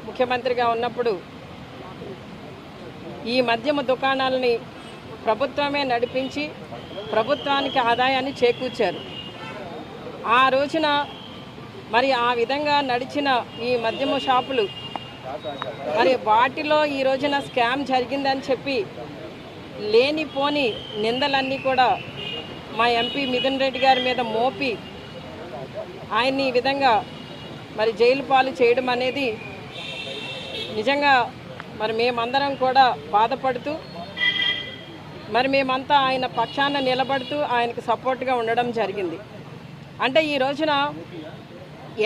ముఖ్యమంత్రిగా ఉన్నప్పుడు ఈ మద్యమ దుకాణాలని ప్రభుత్వమే నడిపించి ప్రభుత్వానికి ఆదాయాన్ని చేకూర్చారు. ఆ రోజున మరి ఆ విధంగా నడిచిన ఈ మద్యమ షాపులు మరి వాటిలో ఈ రోజున స్కామ్ జరిగిందని చెప్పి లేనిపోని నిందలన్నీ కూడా మా ఎంపీ మిథున్ రెడ్డి గారి మీద మోపి ఆయన్ని ఈ విధంగా మరి జైలు పాలు చేయడం అనేది నిజంగా మరి మేమందరం కూడా బాధపడుతూ మరి మేమంతా ఆయన పక్షాన నిలబడుతూ ఆయనకు సపోర్ట్గా ఉండడం జరిగింది. అంటే ఈ రోజున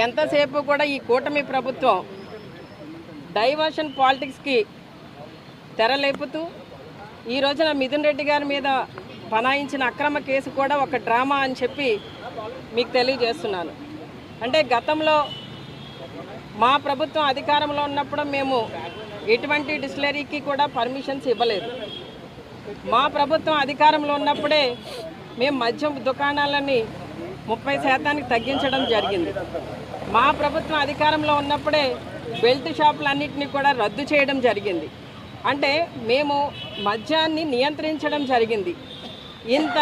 ఎంతసేపు కూడా ఈ కూటమి ప్రభుత్వం డైవర్షన్ పాలిటిక్స్కి తెరలేపుతూ ఈ రోజున మిథున్ రెడ్డి గారి మీద బనాయించిన అక్రమ కేసు కూడా ఒక డ్రామా అని చెప్పి మీకు తెలియజేస్తున్నాను. అంటే గతంలో మా ప్రభుత్వం అధికారంలో ఉన్నప్పుడు మేము ఎటువంటి డిస్టిలరీకి కూడా పర్మిషన్స్ ఇవ్వలేదు. మా ప్రభుత్వం అధికారంలో ఉన్నప్పుడే మేము మద్యం దుకాణాలని 30% తగ్గించడం జరిగింది. మా ప్రభుత్వం అధికారంలో ఉన్నప్పుడే బెల్ట్ షాపులన్నింటినీ కూడా రద్దు చేయడం జరిగింది. అంటే మేము మద్యాన్ని నియంత్రించడం జరిగింది. ఇంత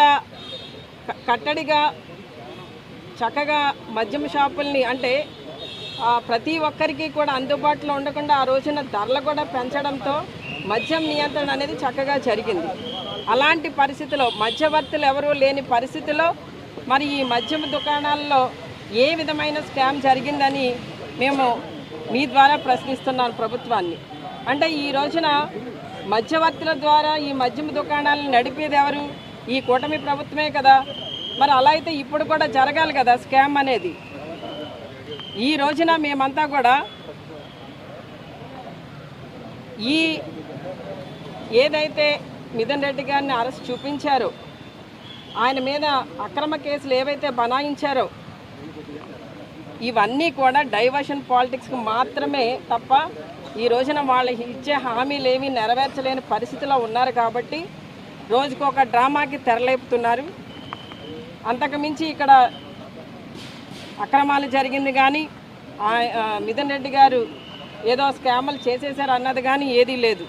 కట్టడిగా చక్కగా మద్యం షాపుల్ని అంటే ప్రతి ఒక్కరికి కూడా అందుబాటులో ఉండకుండా ఆ రోజున ధరలు కూడా పెంచడంతో మద్యం నియంత్రణ అనేది చక్కగా జరిగింది. అలాంటి పరిస్థితిలో మధ్యవర్తులు ఎవరూ లేని పరిస్థితిలో మరి ఈ మద్యం దుకాణాల్లో ఏ విధమైన స్కామ్ జరిగిందని మేము మీ ద్వారా ప్రశ్నిస్తున్నాను ప్రభుత్వాన్ని. అంటే ఈ రోజున మధ్యవర్తుల ద్వారా ఈ మద్యం దుకాణాలను నడిపేది ఎవరు? ఈ కూటమి ప్రభుత్వమే కదా. మరి అలా అయితే ఇప్పుడు కూడా జరగాలి కదా స్కామ్ అనేది. ఈ రోజున మేమంతా కూడా ఈ ఏదైతే మిథున్ రెడ్డి గారిని అరెస్ట్ చూపించారో ఆయన మీద అక్రమ కేసులు ఏవైతే బనాయించారో ఇవన్నీ కూడా డైవర్షన్ పాలిటిక్స్కి మాత్రమే తప్ప ఈ రోజున వాళ్ళకి ఇచ్చే హామీలు ఏమీ నెరవేర్చలేని పరిస్థితిలో ఉన్నారు కాబట్టి రోజుకొక డ్రామాకి తెరలేపుతున్నారు. అంతకుమించి ఇక్కడ అక్రమాలు జరిగింది కానీ మిథున్ రెడ్డి గారు ఏదో స్కాములు చేసేసారు అన్నది కానీ ఏదీ లేదు.